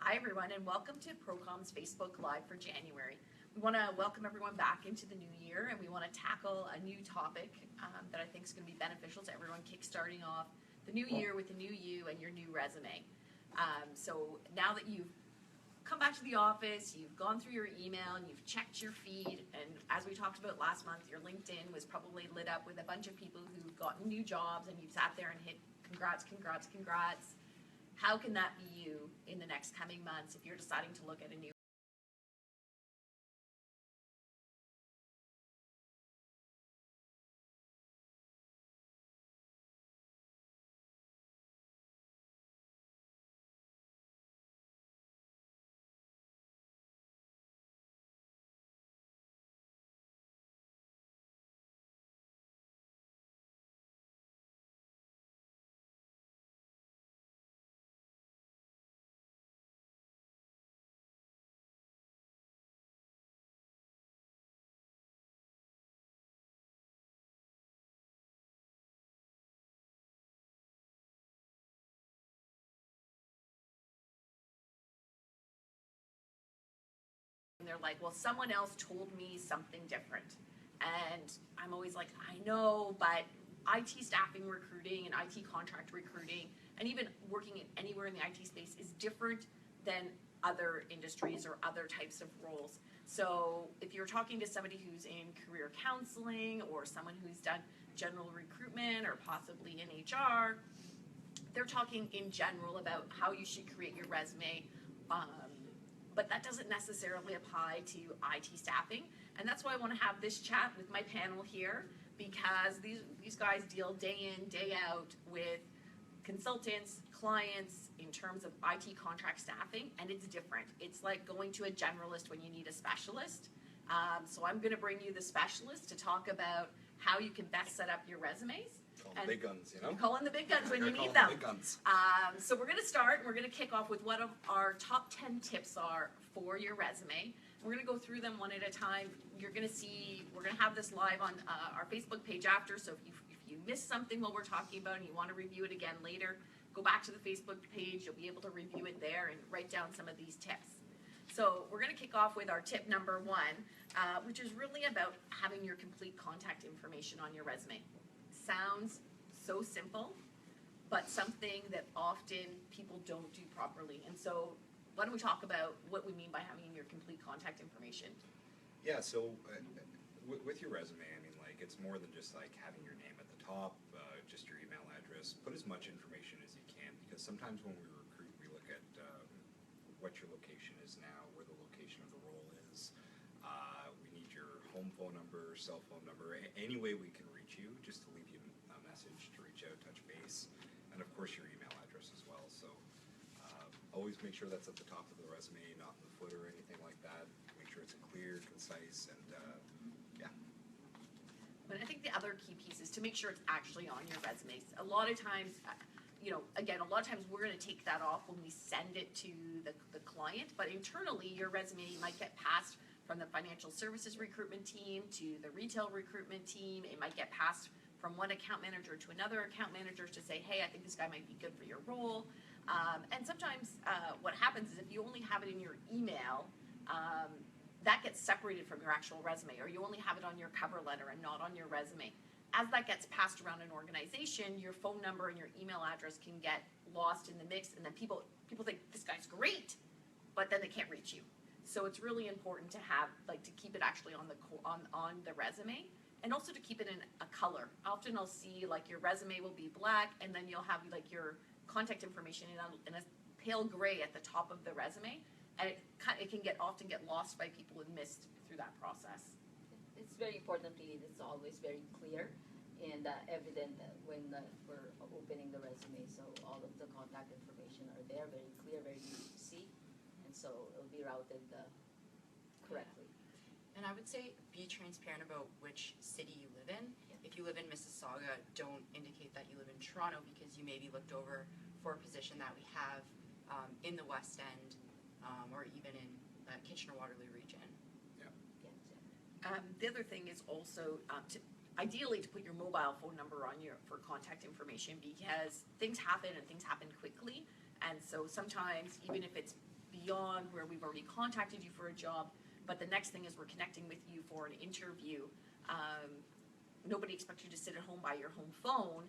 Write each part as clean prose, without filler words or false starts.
Hi everyone, and welcome to Procom's Facebook Live for January. We want to welcome everyone back into the new year, and we want to tackle a new topic that I think is going to be beneficial to everyone kickstarting off the new year with the new you and your new resume. So now that you've come back to the office, you've gone through your email, and you've checked your feed, and as we talked about last month, your LinkedIn was probably lit up with a bunch of people who've gotten new jobs, and you've sat there and hit congrats, congrats, congrats. How can that be you in the next coming months if you're deciding to look at a new and they're like, well, someone else told me something different. And I'm always like, I know, but IT staffing recruiting and IT contract recruiting and even working anywhere in the IT space is different than other industries or other types of roles. So if you're talking to somebody who's in career counseling or someone who's done general recruitment or possibly in HR, they're talking in general about how you should create your resume. But that doesn't necessarily apply to IT staffing. And that's why I want to have this chat with my panel here, because these guys deal day in, day out with consultants, clients in terms of IT contract staffing, and it's different. It's like going to a generalist when you need a specialist. So I'm going to bring you the specialist to talk about how you can best set up your resumes. Call the big guns, you know? Call in the big guns when you need them. So we're going to start, and we're going to kick off with what of our top 10 tips are for your resume. We're going to go through them one at a time. You're going to see, we're going to have this live on our Facebook page after, so if you missed something while we're talking about it and you want to review it again later, go back to the Facebook page. You'll be able to review it there and write down some of these tips. So we're going to kick off with our tip number one, which is really about having your complete contact information on your resume. Sounds so simple, but something that often people don't do properly. And so why don't we talk about what we mean by having your complete contact information? Yeah, so with your resume, I mean, like, it's more than just like having your name at the top, just your email address. Put as much information as you can, because sometimes when we recruit, we look at what your location is now, where the location of the role is. We need your home phone number, cell phone number, any way we can reach you, just to leave you a message, to reach out, touch base, and of course your email address as well. So always make sure that's at the top of the resume, not in the footer or anything like that. Make sure it's clear, concise, and yeah. But I think the other key piece is to make sure it's actually on your resume. A lot of times, again, a lot of times we're going to take that off when we send it to the client, but internally your resume might get passed from the financial services recruitment team to the retail recruitment team. It might get passed from one account manager to another account manager to say, hey, I think this guy might be good for your role. And sometimes what happens is if you only have it in your email, that gets separated from your actual resume, or you only have it on your cover letter and not on your resume. As that gets passed around an organization, your phone number and your email address can get lost in the mix, and then people think this guy's great, but then they can't reach you. So it's really important to have, to keep it actually on the resume, and also to keep it in a color. Often I'll see your resume will be black, and then you'll have your contact information in a pale gray at the top of the resume, and it can often get lost by people and missed through that process. It's very important really, it's always very clear and evident when we're opening the resume. So all of the contact information are there, very clear, very easy to see, and so it'll be routed correctly. And I would say be transparent about which city you live in. Yeah. If you live in Mississauga, don't indicate that you live in Toronto, because you may be looked over for a position that we have in the West End or even in the Kitchener-Waterloo region. Yeah. The other thing is also ideally to put your mobile phone number on for contact information, because things happen and things happen quickly, and so sometimes even if it's beyond where we've already contacted you for a job, but the next thing is we're connecting with you for an interview. Nobody expects you to sit at home by your home phone.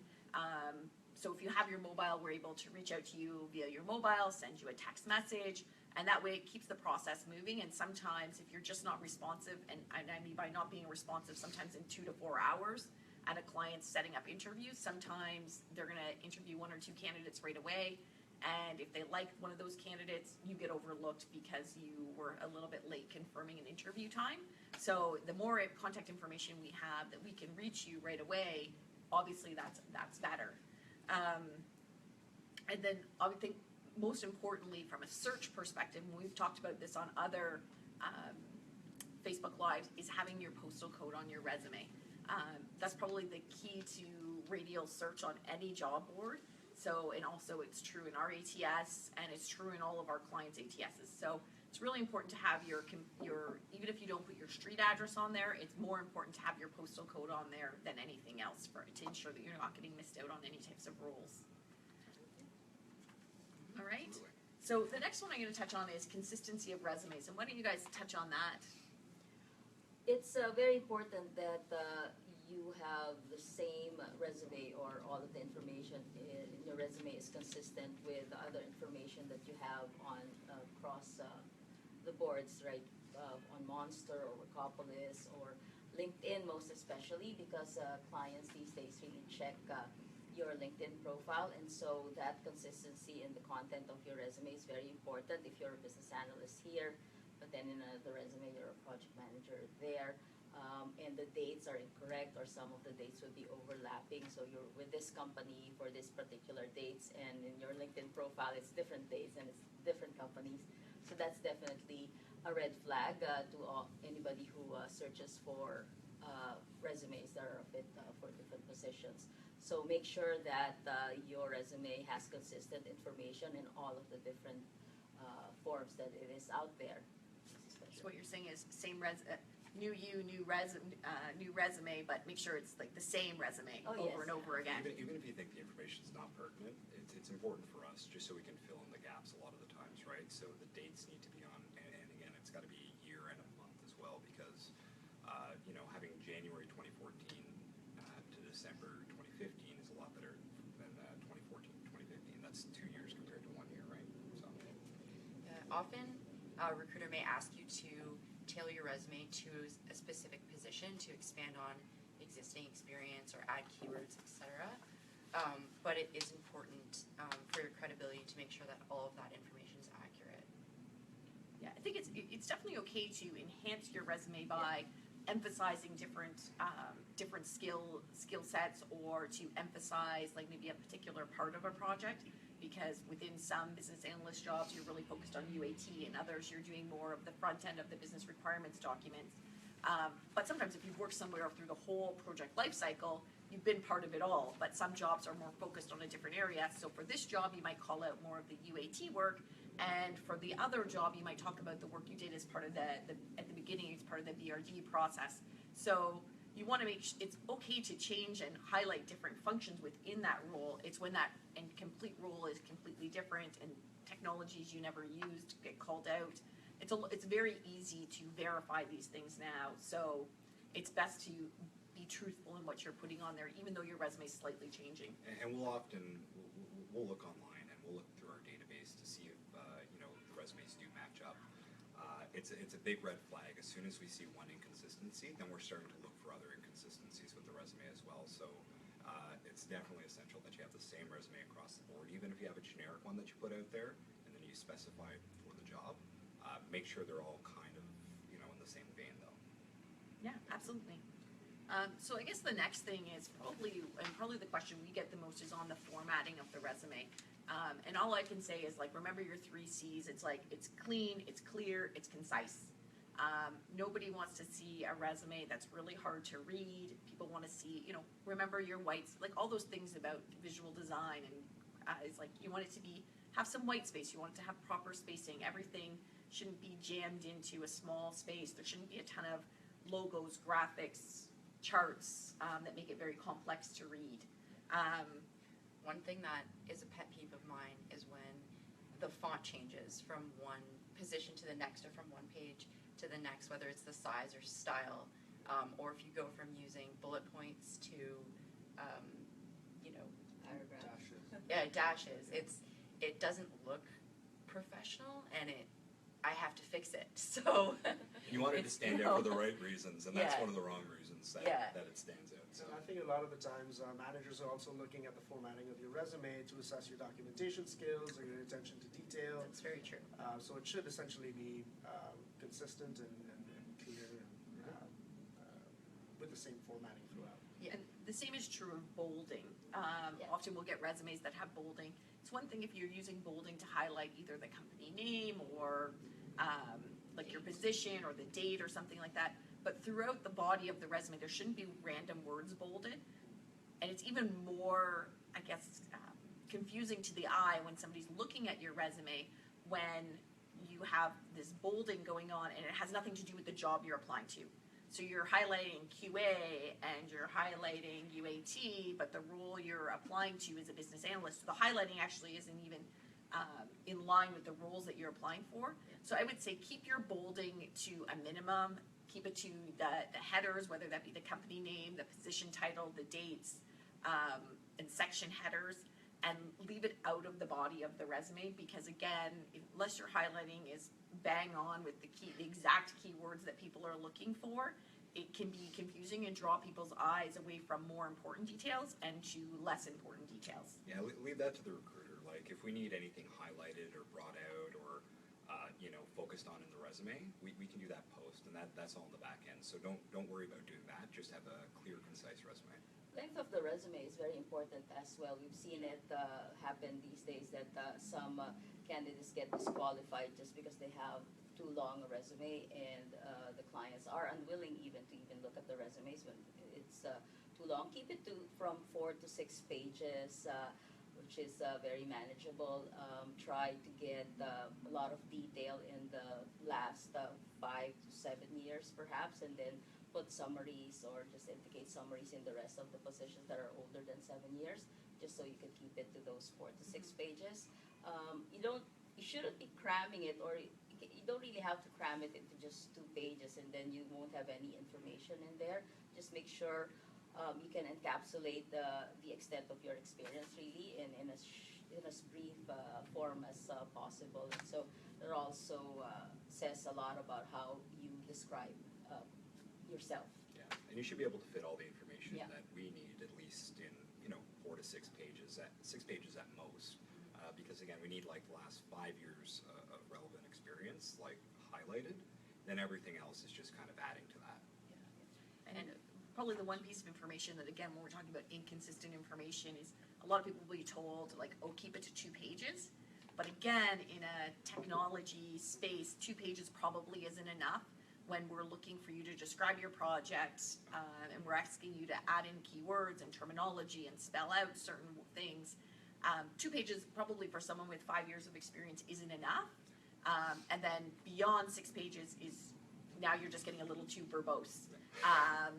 So if you have your mobile, we're able to reach out to you via your mobile, send you a text message, and that way it keeps the process moving. And sometimes if you're just not responsive, and I mean by not being responsive, sometimes in 2 to 4 hours, and a client's setting up interviews, sometimes they're gonna interview 1 or 2 candidates right away. And if they like one of those candidates, you get overlooked because you were a little bit late confirming an interview time. So the more contact information we have that we can reach you right away, obviously that's better. And then I would think most importantly from a search perspective, and we've talked about this on other Facebook Lives, is having your postal code on your resume. That's probably the key to radial search on any job board. So, and also it's true in our ATS, and it's true in all of our clients' ATSs. So it's really important to have your, even if you don't put your street address on there, it's more important to have your postal code on there than anything else to ensure that you're not getting missed out on any types of roles. All right. So the next one I'm going to touch on is consistency of resumes. And why don't you guys touch on that? It's very important that you have the same resume, or all of the information in your resume is consistent with the other information that you have on across the boards, right? On Monster or Workopolis or LinkedIn, most especially, because clients these days really check your LinkedIn profile, and so that consistency in the content of your resume is very important. If you're a business analyst here, but then in the resume you're a project manager there, and the dates are incorrect, or some of the dates would be overlapping, so you're with this company for this particular dates, and in your LinkedIn profile it's different dates and it's different companies. So that's definitely a red flag to anybody who searches for resumes that are a fit for different positions. So make sure that your resume has consistent information in all of the different forms that it is out there. So what you're saying is new resume, but make sure it's like the same resume over and over again. Even if you think the information's not pertinent, it's important for us just so we can fill in the gaps a lot of the times, right? So the dates need to be on, and again, it's got to be year and a month as well, because having January 2014 to December 2015 is a lot better than 2014 to 2015. That's 2 years compared to 1 year, right? So Often a recruiter may ask you to tailor your resume to a specific position to expand on existing experience or add keywords, etc. But it is important for your credibility to make sure that all of that information is accurate. Yeah, I think it's definitely okay to enhance your resume by emphasizing different skill sets, or to emphasize like maybe a particular part of a project. Because within some business analyst jobs, you're really focused on UAT, and others you're doing more of the front end of the business requirements documents. But sometimes if you've worked somewhere through the whole project life cycle, you've been part of it all. But some jobs are more focused on a different area. So for this job, you might call out more of the UAT work, and for the other job, you might talk about the work you did as part of at the beginning, as part of the BRD process. So you want to it's okay to change and highlight different functions within that role. It's when that complete role is completely different and technologies you never used get called out. It's very easy to verify these things now. So it's best to be truthful in what you're putting on there, even though your resume is slightly changing. And we'll look online and we'll look through our database to see if the resumes do match up. It's a big red flag. As soon as we see one inconsistency, then we're starting to look for other inconsistencies with the resume as well. So it's definitely essential that you have the same resume across the board. Even if you have a generic one that you put out there and then you specify it for the job, make sure they're all kind of in the same vein though. Yeah, absolutely. So I guess the next thing is probably the question we get the most is on the formatting of the resume. And all I can say is remember your 3 C's. It's it's clean, it's clear, it's concise. Nobody wants to see a resume that's really hard to read. People want to see, remember your whites, all those things about visual design, and it's you want it to have some white space. You want it to have proper spacing. Everything shouldn't be jammed into a small space. There shouldn't be a ton of logos, graphics, charts that make it very complex to read. One thing that is a pet peeve of mine is when the font changes from one position to the next or from one page to the next, whether it's the size or style, or if you go from using bullet points to, you know, Paragraph. dashes. It doesn't look professional, and I have to fix it. So You want it to stand out for the right reasons, and that's Yeah. one of the wrong reasons that, Yeah. that it stands out. So And I think a lot of the times managers are also looking at the formatting of your resume to assess your documentation skills or your attention to detail. that's very true. So it should essentially be consistent and clear and with the same formatting throughout. Yeah. And the same is true of bolding. Yeah. Often we'll get resumes that have bolding. It's one thing if you're using bolding to highlight either the company name or like your position or the date or something like that. But throughout the body of the resume, there shouldn't be random words bolded. And it's even more, I guess, confusing to the eye when somebody's looking at your resume when you have this bolding going on and it has nothing to do with the job you're applying to. So you're highlighting QA and you're highlighting UAT, but the role you're applying to is a business analyst. So the highlighting actually isn't even in line with the roles that you're applying for. So I would say keep your bolding to a minimum. Keep it to the headers, whether that be the company name, the position title, the dates, and section headers, and leave it out of the body of the resume because again, unless your highlighting is bang on with the exact keywords that people are looking for, it can be confusing and draw people's eyes away from more important details and to less important details. yeah, leave that to the recruiter. Like if we need anything highlighted or brought out or focused on in the resume, we can do that post, and that's all in the back end. So don't worry about doing that. Just have a clear, concise resume. Length of the resume is very important as well. We've seen it happen these days that some candidates get disqualified just because they have too long a resume, and the clients are unwilling even to look at the resumes when it's too long. Keep it to from 4 to 6 pages, which is very manageable. Try to get a lot of detail in the last 5 to 7 years perhaps, and then put summaries or just indicate summaries in the rest of the positions that are older than 7 years, just so you can keep it to those 4 to 6 pages. You shouldn't be cramming it, or you don't really have to cram it into just 2 pages and then you won't have any information in there. Just make sure you can encapsulate the extent of your experience really in as brief form as possible. And so it also says a lot about how you describe yourself. Yeah, and you should be able to fit all the information Yeah. that we need at least in 4 to 6 pages, 6 pages at most. Because again, we need like the last 5 years of relevant experience, like highlighted. Then everything else is just kind of adding to that. And probably the one piece of information that, again, when we're talking about inconsistent information is a lot of people will be told, like, oh, keep it to 2 pages. But again, in a technology space, 2 pages probably isn't enough when we're looking for you to describe your project and we're asking you to add in keywords and terminology and spell out certain things. 2 pages probably for someone with 5 years of experience isn't enough. And then beyond 6 pages is now you're just getting a little too verbose.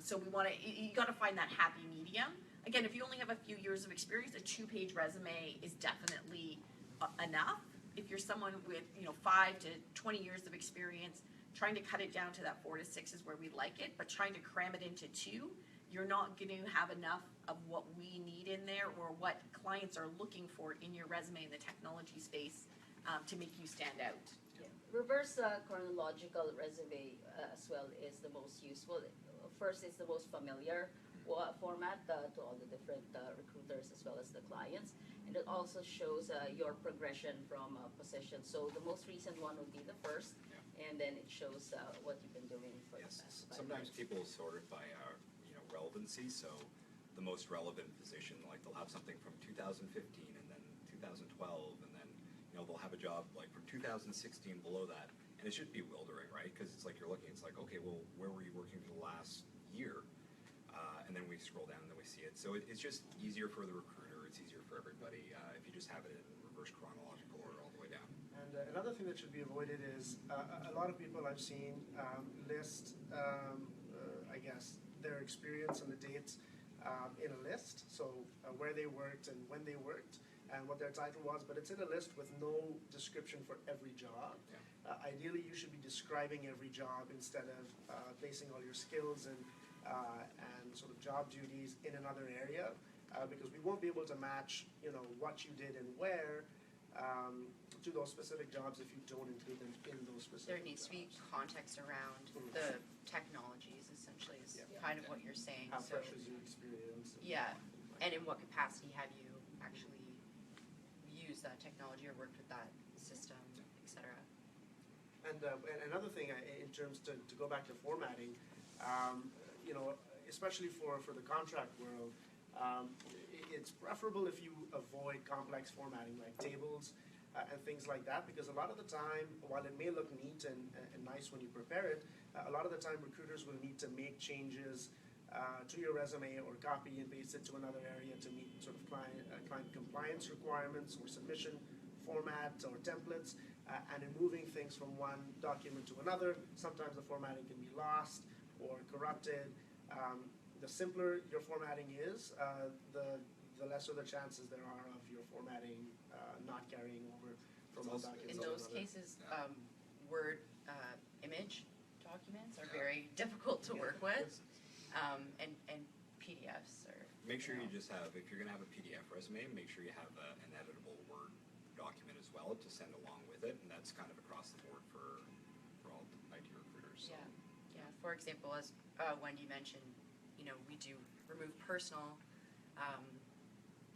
So we want to, you got to find that happy medium. Again, if you only have a few years of experience, a 2-page resume is definitely enough. If you're someone with 5 to 20 years of experience, trying to cut it down to that 4 to 6 is where we like it, but trying to cram it into 2, you're not going to have enough of what we need in there or what clients are looking for in your resume in the technology space to make you stand out. Reverse chronological resume as well is the most useful. First, it's the most familiar format to all the different recruiters as well as the clients. And it also shows your progression from position. So the most recent one would be the first, and then it shows what you've been doing for the Yes, past 5 sometimes years. people sort it by relevancy. So the most relevant position, like they'll have something from 2015 and then 2012, and then they'll have a job like from 2016 below that, and it's just bewildering, right? Because it's like you're looking, it's like, okay, well, where were you working for the last year? And then we scroll down and then we see it. So it's just easier for the recruiter. It's easier for everybody if you just have it in reverse chronological order all the way down. And another thing that should be avoided is a lot of people I've seen list, I guess, their experience and the dates in a list, so where they worked and when they worked, and what their title was, but it's in a list with no description for every job. Ideally, you should be describing every job instead of placing all your skills and sort of job duties in another area, because we won't be able to match, what you did and where to those specific jobs if you don't include them in those specific There needs to be jobs. context around the technologies, essentially, is kind of what you're saying. How So, fresh is your experience? yeah, and in what capacity have you actually used that technology or worked with that system, et cetera? And another thing, in terms to go back to formatting, especially for the contract world, it's preferable if you avoid complex formatting like tables and things like that, because a lot of the time, while it may look neat and nice when you prepare it, a lot of the time recruiters will need to make changes to your resume or copy and paste it to another area to meet sort of client compliance requirements or submission formats or templates, and in moving things from one document to another, sometimes the formatting can be lost or corrupted. The simpler your formatting is, the lesser the chances there are of your formatting not carrying over from one document In to those another. cases, Word image documents are very difficult to work with, and PDFs are. Make sure you just have, if you're gonna have a PDF resume, make sure you have an editable Word document as well to send along with it, and that's kind of across the board for all IT recruiters. So. Yeah. For example, as Wendy mentioned, we do remove personal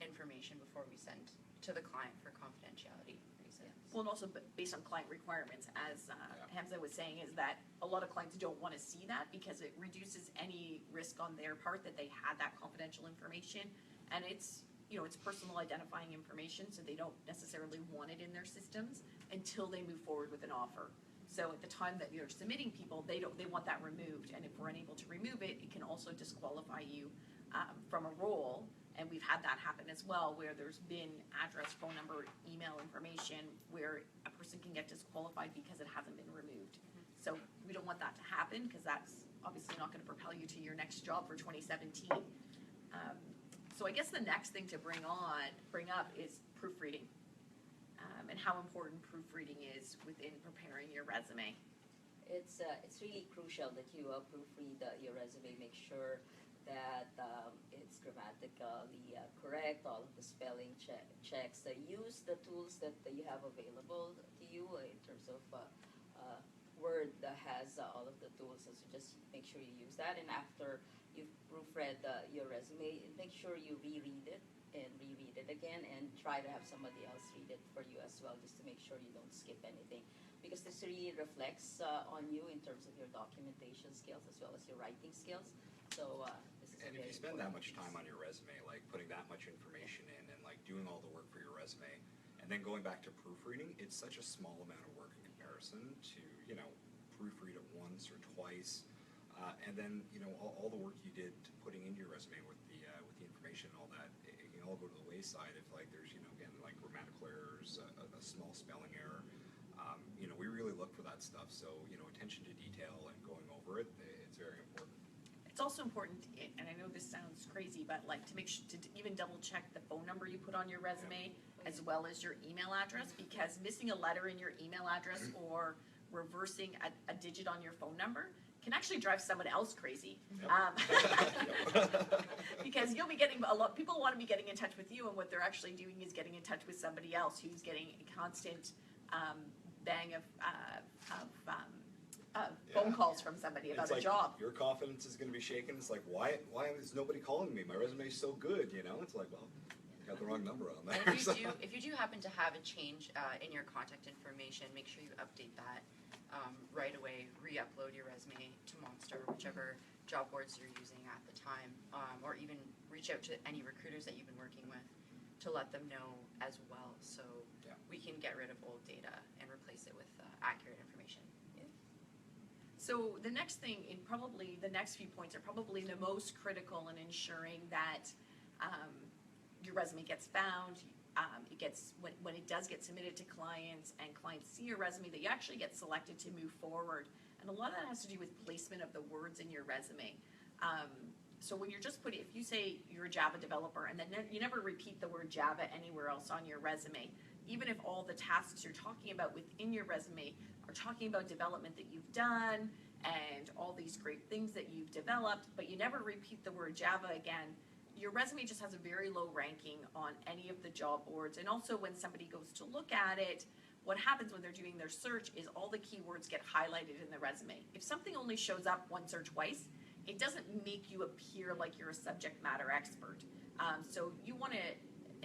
information before we send to the client for confidentiality reasons. Well, and also based on client requirements, as Hamza was saying, is that a lot of clients don't want to see that because it reduces any risk on their part that they had that confidential information, and it's personal identifying information, so they don't necessarily want it in their systems until they move forward with an offer. So at the time that you're submitting people, they want that removed, and if we're unable to remove it, it can also disqualify you from a role. And we've had that happen as well, where there's been address, phone number, email information, where a person can get disqualified because it hasn't been removed. So we don't want that to happen, because that's obviously not gonna propel you to your next job for 2017. So I guess the next thing to bring up is proofreading, and how important proofreading is within preparing your resume. It's really crucial that you proofread your resume, make sure that it's grammatically correct, all of the spelling checks. Use the tools that you have available to you in terms of Word that has all of the tools, so just make sure you use that. And after you've proofread your resume, make sure you reread it and reread it again, and try to have somebody else read it for you as well, just to make sure you don't skip anything, because this really reflects on you in terms of your documentation skills as well as your writing skills. So this is And if you spend that much time on your resume, like putting that much information in and like doing all the work for your resume, and then going back to proofreading, it's such a small amount of work in comparison to, proofread it once or twice. And then, all the work you did to putting into your resume with the information and all that, it can all go to the wayside if like there's, again, like grammatical errors, a small spelling error. We really look for that stuff. So, attention to detail and going over it, it's very important. It's also important, and I know this sounds crazy, but like to make sure to even double check the phone number you put on your resume as well as your email address, because missing a letter in your email address or reversing a digit on your phone number can actually drive someone else crazy. Because you'll be getting people want to be getting in touch with you, and what they're actually doing is getting in touch with somebody else who's getting a constant bang of phone calls from like about a job. Your confidence is going to be shaken. It's like, why is nobody calling me? My resume's so good, It's like, well, you got the wrong number on there. And if you do happen to have a change in your contact information, make sure you update that right away. Re-upload your resume to Monster, whichever job boards you're using at the time, or even reach out to any recruiters that you've been working with to let them know as well, so we can get rid of old data and replace it with accurate information. So the next thing, probably the next few points are probably the most critical in ensuring that your resume gets found. It gets when it does get submitted to clients and clients see your resume, that you actually get selected to move forward. And a lot of that has to do with placement of the words in your resume. So when you're just putting, if you say you're a Java developer and then you never repeat the word Java anywhere else on your resume, even if all the tasks you're talking about within your resume are talking about development that you've done and all these great things that you've developed, but you never repeat the word Java again, your resume just has a very low ranking on any of the job boards. And also when somebody goes to look at it, what happens when they're doing their search is all the keywords get highlighted in the resume. If something only shows up once or twice, it doesn't make you appear like you're a subject matter expert. So you want to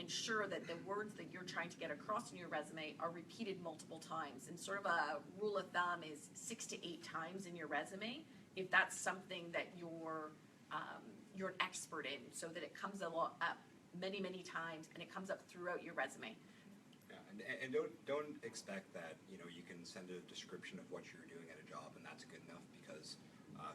ensure that the words that you're trying to get across in your resume are repeated multiple times. And sort of a rule of thumb is 6 to 8 times in your resume, if that's something that you're an expert in, so that it comes up many, many times and it comes up throughout your resume. Yeah, and don't expect that you can send a description of what you're doing at a job and that's good enough, because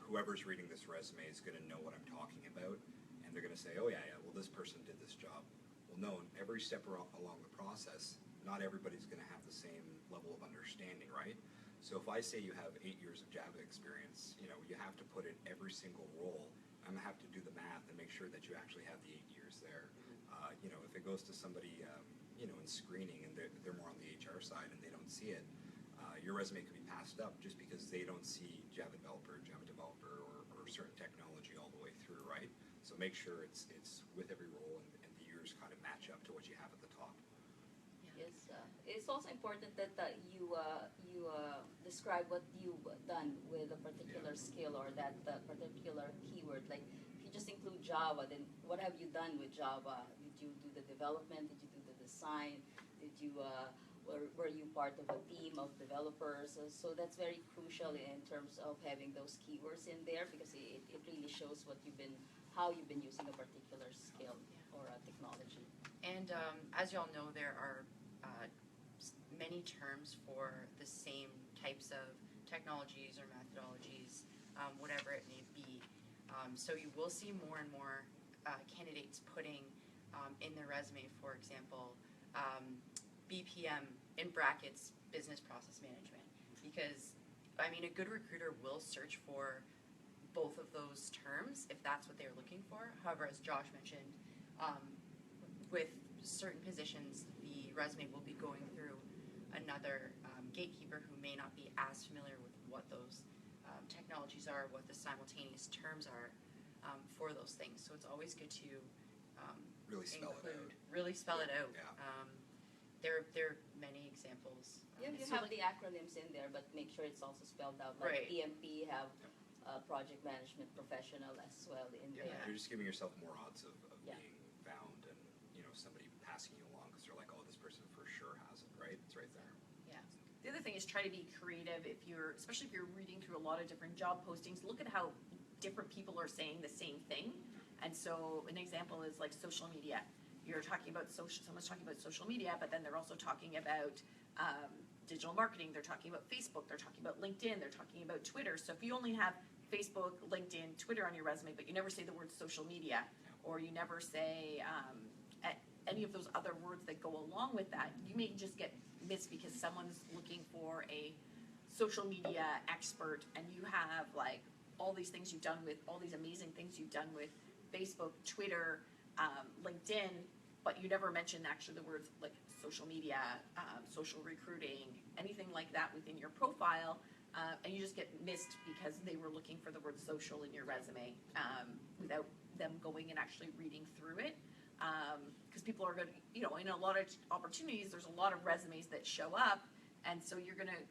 whoever's reading this resume is going to know what I'm talking about, and they're going to say, oh yeah, well this person did this job. Well, no, every step along the process, not everybody's going to have the same level of understanding, right? So if I say you have 8 years of Java experience, you have to put in every single role. I'm going to have to do the math and make sure that you actually have the 8 years there. If it goes to somebody, in screening and they're more on the HR side and they don't see it, your resume could be passed up just because they don't see Java developer, or certain technology all the way through, right? So make sure it's with every role and the years kind of match up to what you have at the top. Yes, it's also important that you describe what you've done with a particular skill or that particular keyword. Like if you just include Java, then what have you done with Java? Did you do the development? Did you do the design? Did you were you part of a team of developers? So that's very crucial in terms of having those keywords in there, because it really shows how you've been using a particular skill or a technology. And as you all know, there are many terms for the same types of technologies or methodologies, whatever it may be. So you will see more and more candidates putting in their resume, for example, BPM in brackets, business process management, because a good recruiter will search for both of those terms if that's what they're looking for. However, as Josh mentioned, with certain positions, the resume will be going through another gatekeeper who may not be as familiar with what those technologies are, what the simultaneous terms are for those things. So it's always good to Really spell it out. Really spell it out. Yeah. There are many examples. You have the acronyms in there, but make sure it's also spelled out. Like Right. PMP have project management professional as well in Yeah, there. you're just giving yourself more odds of Yeah. being found and somebody passing you along because they're like, oh, this person for sure has it, right? It's right there. The other thing is try to be creative. Especially if you're reading through a lot of different job postings, look at how different people are saying the same thing. And so an example is like social media. You're talking about someone's talking about social media, but then they're also talking about digital marketing. They're talking about Facebook. They're talking about LinkedIn. They're talking about Twitter. So if you only have Facebook, LinkedIn, Twitter on your resume, but you never say the word social media, or you never say any of those other words that go along with that, you may just get missed because someone's looking for a social media expert, and you have like all these things you've done with, all these amazing things you've done with Facebook, Twitter, LinkedIn, but you never mention actually the words like social media, social recruiting, anything like that within your profile, and you just get missed because they were looking for the word social in your resume without them going and actually reading through it. Because people are going to, in a lot of opportunities, there's a lot of resumes that show up, and so you're going to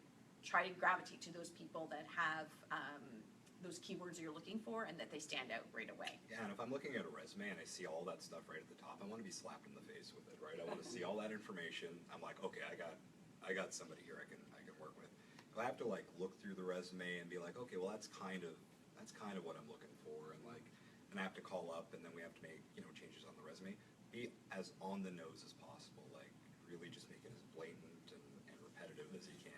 try to gravitate to those people that have those keywords you're looking for and that they stand out right away. Yeah, and if I'm looking at a resume and I see all that stuff right at the top, I want to be slapped in the face with it, right? I want to see all that information. I'm like, okay, I got somebody here I can work with. If I have to like look through the resume and be like, okay, well that's kind of what I'm looking for, and I have to call up and then we have to make changes on the resume. Be as on the nose as possible, like really just make it as blatant and repetitive as you can.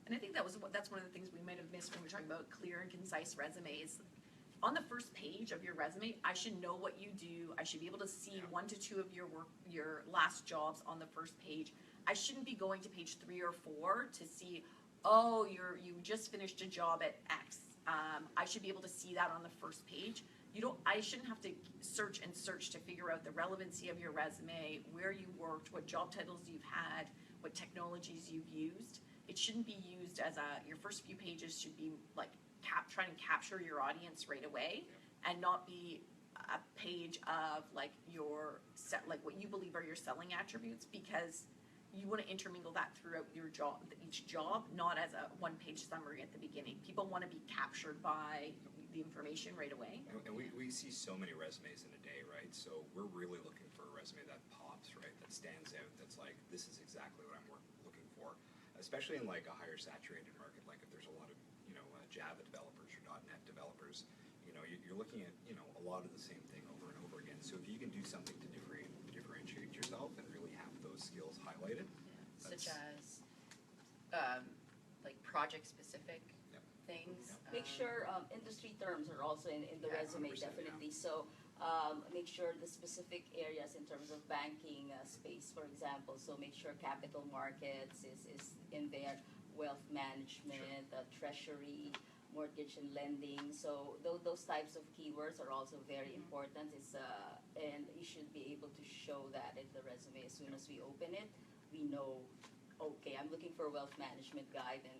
And I think that's one of the things we might have missed when we're talking about clear and concise resumes. On the first page of your resume, I should know what you do. I should be able to see 1 to 2 of your last jobs on the first page. I shouldn't be going to page 3 or 4 to see, oh, you just finished a job at X. I should be able to see that on the first page. I shouldn't have to search and search to figure out the relevancy of your resume, where you worked, what job titles you've had, what technologies you've used. It shouldn't be used as your first few pages should be like trying to capture your audience right away, and not be a page of like what you believe are your selling attributes, because you want to intermingle that throughout your job, each job, not as a one-page summary at the beginning. People want to be captured by the information right away. And we see so many resumes in a day, right? So we're really looking for a resume that pops, right? That stands out, that's like, this is exactly what I'm looking for. Especially in like a higher saturated market, like if there's a lot of, Java developers or .NET developers, you're looking at, a lot of the same thing over and over again. So if you can do something to differentiate yourself and really have those skills highlighted. Such as, like project-specific things. Make sure industry terms are also in the resume, 100%, definitely. So make sure the specific areas in terms of banking space, for example. So make sure capital markets is in there, wealth management, treasury, mortgage and lending. So those types of keywords are also very important. And you should be able to show that in the resume as soon as we open it. We know, okay, I'm looking for a wealth management guy, then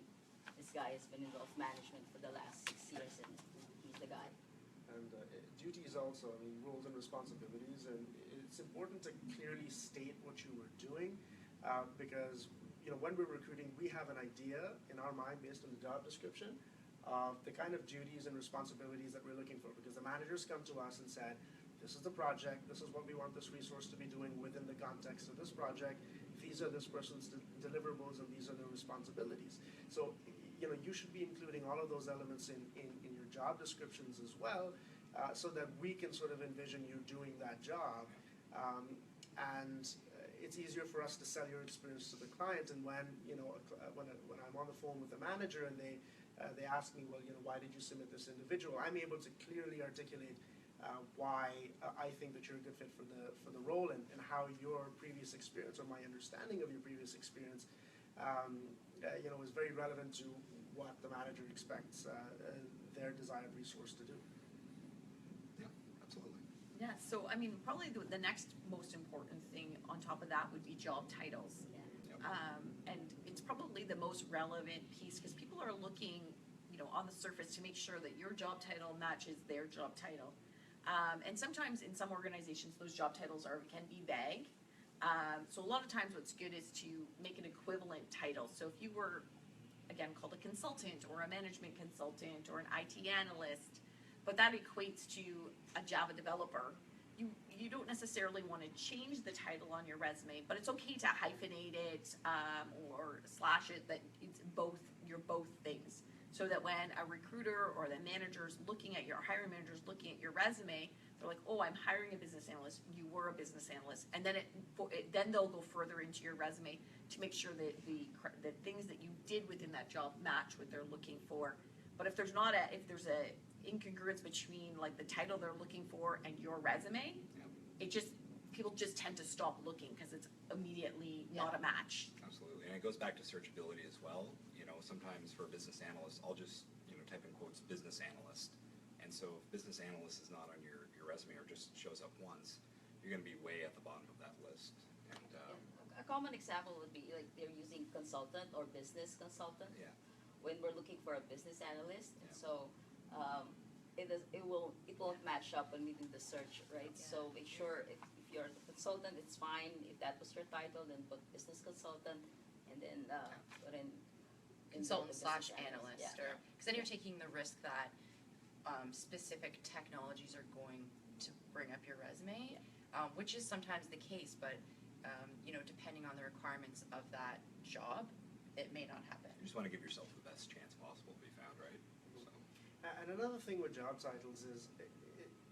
this guy has been in wealth management for the last 6 years and he's the guy. And duties also, roles and responsibilities, and it's important to clearly state what you were doing, because when we're recruiting, we have an idea in our mind based on the job description of the kind of duties and responsibilities that we're looking for, because the managers come to us and said, this is the project, this is what we want this resource to be doing within the context of this project, these are this person's deliverables and these are their responsibilities. So you should be including all of those elements in your job descriptions as well, so that we can sort of envision you doing that job. And it's easier for us to sell your experience to the client. And when when I'm on the phone with the manager and they ask me, well, why did you submit this individual? I'm able to clearly articulate why I think that you're a good fit for the role, and how your previous experience, or my understanding of your previous experience, is very relevant to what the manager expects their desired resource to do. Yeah, absolutely. Yeah, so probably the next most important thing on top of that would be job titles. And it's probably the most relevant piece, because people are looking, on the surface to make sure that your job title matches their job title. And sometimes in some organizations, those job titles can be vague. So a lot of times what's good is to make an equivalent title. So if you were, again, called a consultant or a management consultant or an IT analyst, but that equates to a Java developer, you don't necessarily want to change the title on your resume, but it's okay to hyphenate it or slash it, that you're both things, so that when a recruiter or the manager's looking at hiring manager's looking at your resume, they're like, oh, I'm hiring a business analyst. You were a business analyst, and then then they'll go further into your resume to make sure that the things that you did within that job match what they're looking for. But if there's a incongruence between like the title they're looking for and your resume, people just tend to stop looking because it's immediately not a match. Absolutely, and it goes back to searchability as well. Sometimes for a business analyst, I'll just type in quotes business analyst, and so if business analyst is not on your resume or just shows up once, you're going to be way at the bottom of that list. And a common example would be like they're using consultant or business consultant. When we're looking for a business analyst, and so it won't match up when we do the search, right? So make sure if you're a consultant, it's fine. If that was your title, then put business consultant, and then put in consultant / analyst, Yeah. because then you're taking the risk that specific technologies are going to bring up your resume, which is sometimes the case, but depending on the requirements of that job, it may not happen. you just want to give yourself the best chance possible to be found, right? So. And another thing with job titles is,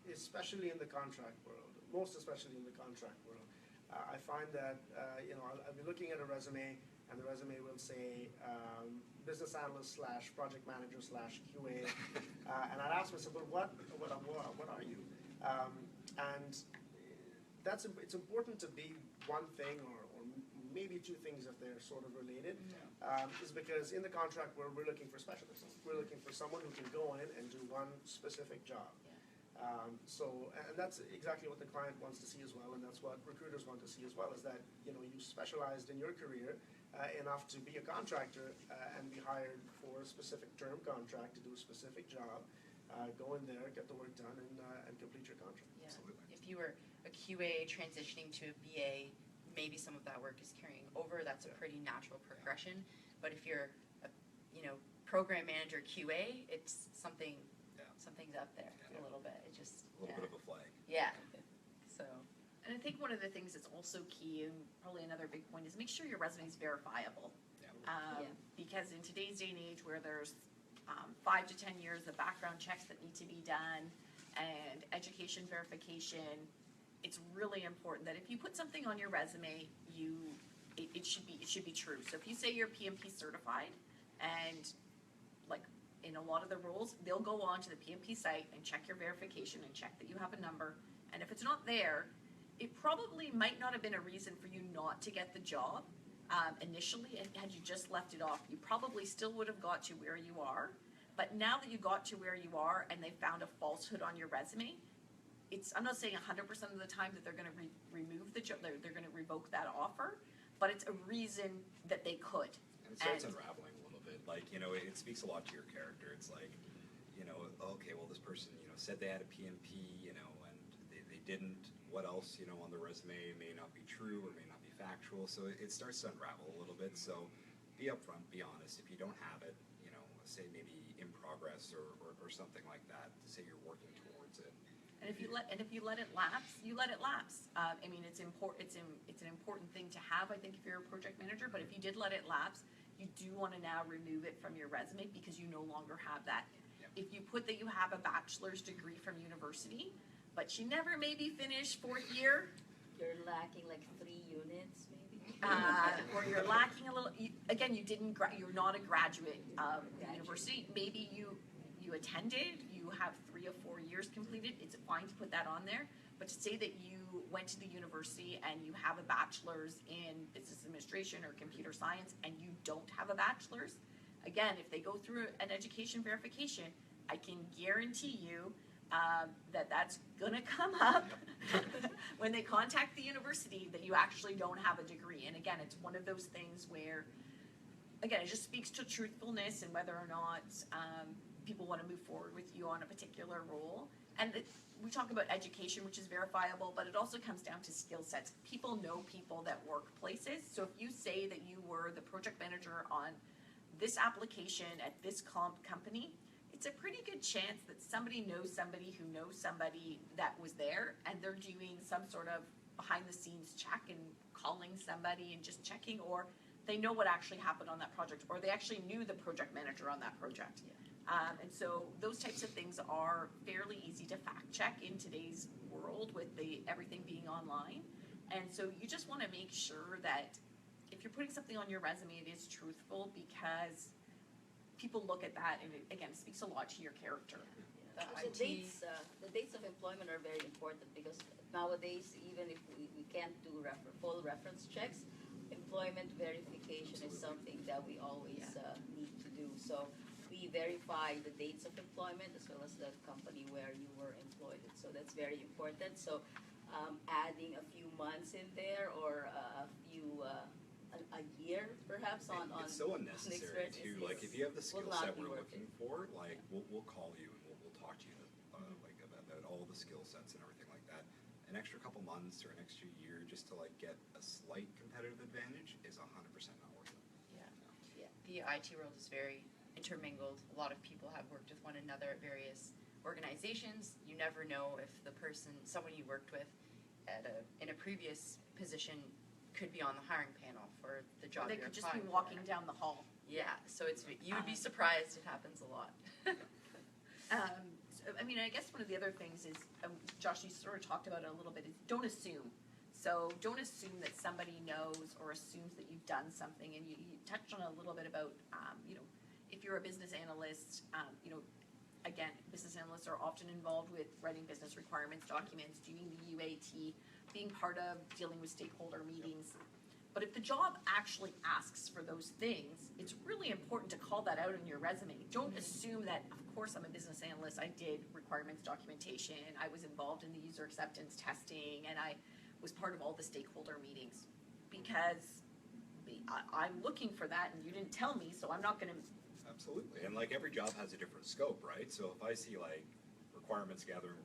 especially in the contract world, most especially in the contract world, I find that I'll be looking at a resume, and the resume will say business analyst / project manager / QA, and I'd ask myself, well, what are you? And it's important to be one thing or maybe two things if they're sort of related, is because in the contract world, we're looking for specialists. We're looking for someone who can go in and do one specific job. And that's exactly what the client wants to see as well, and that's what recruiters want to see as well, is that, you specialized in your career enough to be a contractor and be hired for a specific term contract to do a specific job. Go in there, get the work done, and complete your contract. Yeah. Absolutely. If you were a QA transitioning to a BA, maybe some of that work is carrying over. That's a pretty natural progression. But if you're a, program manager QA, it's something. Yeah. Something's up there Yeah. a little bit. It just A little bit of a flag. Yeah. So And I think one of the things that's also key, and probably another big point, is make sure your resume is verifiable. Yeah. Yeah. Because in today's day and age where there's 5 to 10 years of background checks that need to be done and education verification, it's really important that if you put something on your resume, it should be true. So if you say you're PMP certified, and like in a lot of the roles, they'll go on to the PMP site and check your verification and check that you have a number. And if it's not there, it probably might not have been a reason for you not to get the job initially. And had you just left it off, you probably still would have got to where you are. But now that you got to where you are and they found a falsehood on your resume, I'm not saying 100% of the time that they're going to remove the job, they're going to revoke that offer, but it's a reason that they could. And it starts unraveling a little bit. Like, it speaks a lot to your character. It's like, okay, well, this person, said they had a PMP, and they didn't. What else, on the resume may not be true or may not be factual. So it starts to unravel a little bit. So be upfront, be honest. If you don't have it, say maybe in progress or something like that, to say you're working towards it. And if you let it lapse, you let it lapse. I mean, it's an important thing to have, I think, if you're a project manager. But if you did let it lapse, you do want to now remove it from your resume because you no longer have that. Yeah. If you put that you have a bachelor's degree from university, but you never maybe finished 4th year, You're lacking like 3 units, maybe. or you're lacking a little. You're not a graduate of the university. Maybe you attended. You have 3 or 4 years completed. It's fine to put that on there. But to say that you went to the university and you have a bachelor's in business administration or computer science and you don't have a bachelor's, again, if they go through an education verification, I can guarantee you that's going to come up when they contact the university that you actually don't have a degree. And again, it's one of those things where, again, it just speaks to truthfulness and whether or not people want to move forward with you on a particular role. And we talk about education, which is verifiable, but it also comes down to skill sets. People know people that work places. So if you say that you were the project manager on this application at this company, it's a pretty good chance that somebody knows somebody who knows somebody that was there, and they're doing some sort of behind the scenes check and calling somebody and just checking, or they know what actually happened on that project, or they actually knew the project manager on that project. Yeah. And so those types of things are fairly easy to fact check in today's world with everything being online. And so you just want to make sure that if you're putting something on your resume, it is truthful, because people look at that and it, again, speaks a lot to your character. The The dates of employment are very important, because nowadays, even if we can't do full reference checks, employment verification is something that we always need to do. So we verify the dates of employment as well as the company where you were employed. So that's very important. So adding a few months in there, or a year perhaps on It's so on unnecessary experience too. is- Like, if you have the skill will not set be we're working. looking for, like we'll call you and we'll talk to you like about all the skill sets and everything like that. An extra couple months or an extra year just to like get a slight competitive advantage is 100% not worth it. The IT world is very intermingled. A lot of people have worked with one another at various organizations. You never know if someone you worked with in a previous position could be on the hiring panel for the job They you're could just be applying walking for. down the hall. Yeah, so you would be surprised. It happens a lot. So, I mean, I guess one of the other things is, Josh, you sort of talked about it a little bit, is don't assume. So don't assume that somebody knows or assumes that you've done something. And you touched on a little bit about, if you're a business analyst, again, business analysts are often involved with writing business requirements documents, doing the UAT, being part of dealing with stakeholder meetings. But if the job actually asks for those things, it's really important to call that out in your resume. Don't assume that, of course, I'm a business analyst, I did requirements documentation, I was involved in the user acceptance testing, and I was part of all the stakeholder meetings. Because I'm looking for that and you didn't tell me, so I'm not gonna. Absolutely, and like every job has a different scope, right? So if I see like requirements gathering,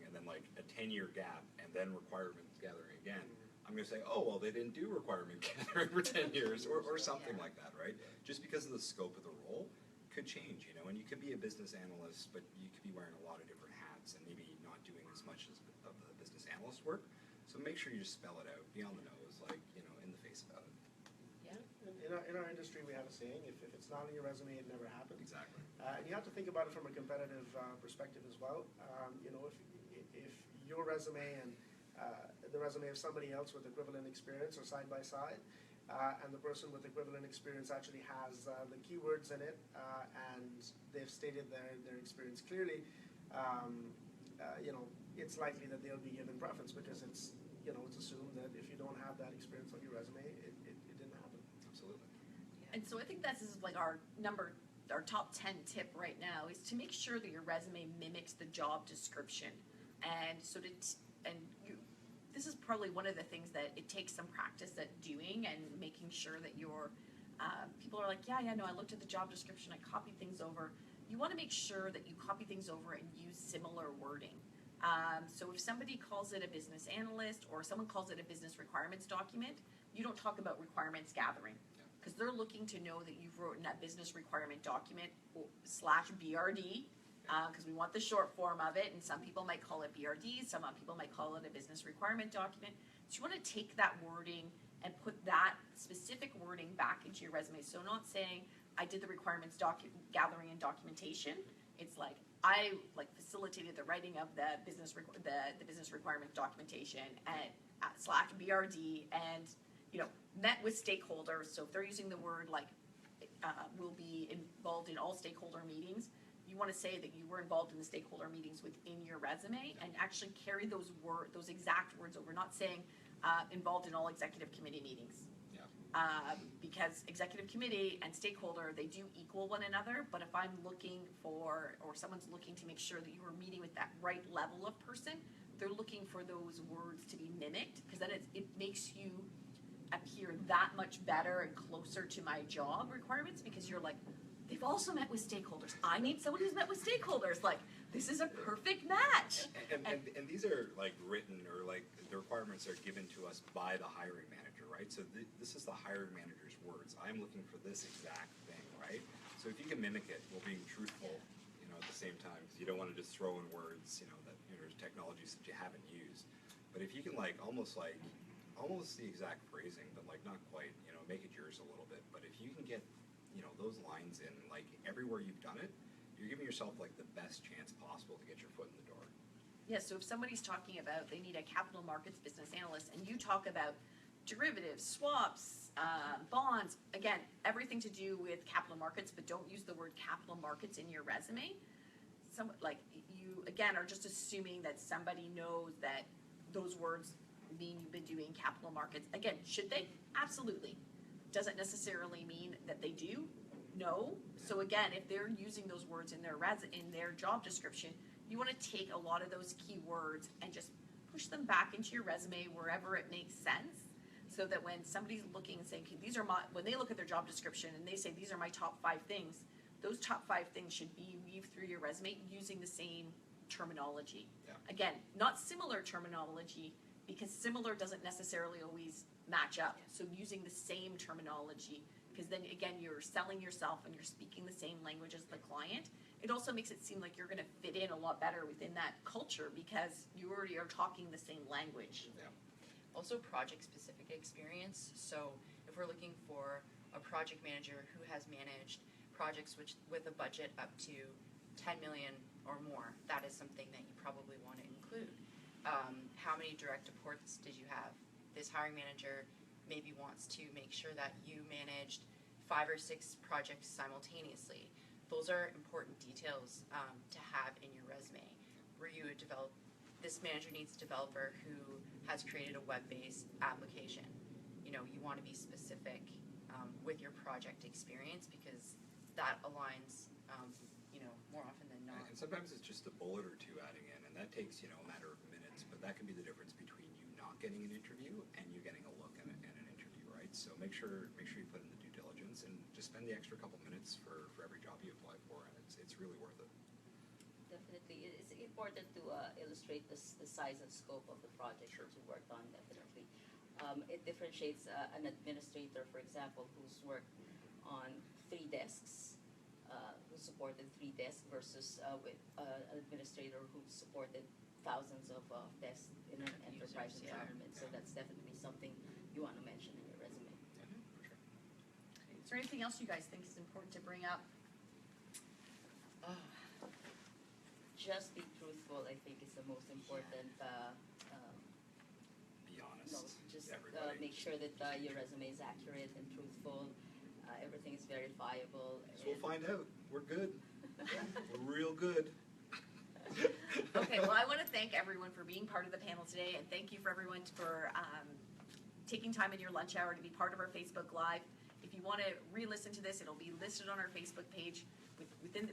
and then like a 10-year gap, and then requirements gathering again, I'm gonna say, oh, well, they didn't do requirement gathering for 10 years, or something like that, right? Just because of the scope of the role could change, you know, and you could be a business analyst, but you could be wearing a lot of different hats and maybe not doing as much of the business analyst work. So make sure you just spell it out, be on the nose, like, you know, in the face about it. In our industry, we have a saying, if it's not on your resume, it never happened. Exactly. And you have to think about it from a competitive perspective as well. You know, if your resume and the resume of somebody else with equivalent experience are side by side, and the person with equivalent experience actually has the keywords in it, and they've stated their experience clearly, you know, it's likely that they'll be given preference because it's, you know, it's assumed that if you don't have that experience on your resume, it didn't happen. Absolutely. And so I think that's like our top 10 tip right now is to make sure that your resume mimics the job description. And so this is probably one of the things that it takes some practice at doing and making sure that your people are like, yeah, no, I looked at the job description, I copied things over. You want to make sure that you copy things over and use similar wording. So if somebody calls it a business analyst or someone calls it a business requirements document, you don't talk about requirements gathering. Because they're looking to know that you've written that business requirement document /BRD, because we want the short form of it, and some people might call it BRD, some people might call it a business requirement document. So you want to take that wording and put that specific wording back into your resume. So not saying, I did the requirements gathering and documentation. It's like, I facilitated the writing of the business requirement documentation and /BRD, and you know, met with stakeholders. So if they're using the word like will be involved in all stakeholder meetings, you want to say that you were involved in the stakeholder meetings within your resume and actually carry those exact words over, not saying involved in all executive committee meetings. Because executive committee and stakeholder, they do equal one another, but if I'm looking for, or someone's looking to make sure that you are meeting with that right level of person, they're looking for those words to be mimicked, because then it makes you appear that much better and closer to my job requirements, because you're like, they've also met with stakeholders. I need someone who's met with stakeholders. Like, this is a perfect match. And these are like written, or like the requirements are given to us by the hiring manager, right? So this is the hiring manager's words. I'm looking for this exact thing, right? So if you can mimic it while being truthful, you know, at the same time, because you don't want to just throw in words, you know, that, you know, there's technologies that you haven't used. But if you can almost the exact phrasing, but like not quite, you know, make it yours a little bit. But if you can get, you know, those lines in like everywhere you've done it, you're giving yourself like the best chance possible to get your foot in the door. Yeah, so if somebody's talking about they need a capital markets business analyst and you talk about derivatives, swaps, bonds, again, everything to do with capital markets, but don't use the word capital markets in your resume, you again are just assuming that somebody knows that those words mean you've been doing capital markets. Again, should they? Absolutely. Doesn't necessarily mean that they do. No. So again, if they're using those words in their job description, you want to take a lot of those keywords and just push them back into your resume wherever it makes sense, so that when somebody's looking and saying, okay, when they look at their job description and they say, these are my top 5 things, those top 5 things should be weaved through your resume using the same terminology. Yeah. Again, not similar terminology, because similar doesn't necessarily always match up. So using the same terminology, because then again, you're selling yourself and you're speaking the same language as the client. It also makes it seem like you're going to fit in a lot better within that culture because you already are talking the same language. Yeah. Also project-specific experience. So if we're looking for a project manager who has managed projects with a budget up to 10 million or more, that is something that you probably want to include. How many direct reports did you have? This hiring manager maybe wants to make sure that you managed 5 or 6 projects simultaneously. Those are important details to have in your resume. This manager needs a developer who has created a web-based application. you want to be specific with your project experience because that aligns, more often than not. And sometimes it's just a bullet or two adding in, and that takes, a matter of minutes, but that can be the difference between you not getting an interview and you getting a look and an interview, right? So make sure you put in the due diligence and just spend the extra couple minutes for every job you apply for, and it's really worth it. Definitely, it's important to illustrate the size and scope of the project Sure. that you worked on, definitely. It differentiates an administrator, for example, who's worked on 3 desks, who supported 3 desks versus with an administrator who supported thousands of desks in an enterprise Users, yeah. environment. So that's definitely something you want to mention in your resume. Yeah, for sure. Is there anything else you guys think is important to bring up? Just be truthful, I think, is the most important. Be honest. No, just everybody. make sure that your resume is accurate and truthful. Everything is verifiable. So we'll find out. We're good. We're real good. Okay, well, I want to thank everyone for being part of the panel today, and thank you for everyone for taking time in your lunch hour to be part of our Facebook Live. If you want to re-listen to this, it'll be listed on our Facebook page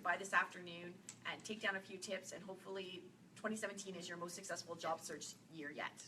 by this afternoon, and take down a few tips, and hopefully 2017 is your most successful job search year yet.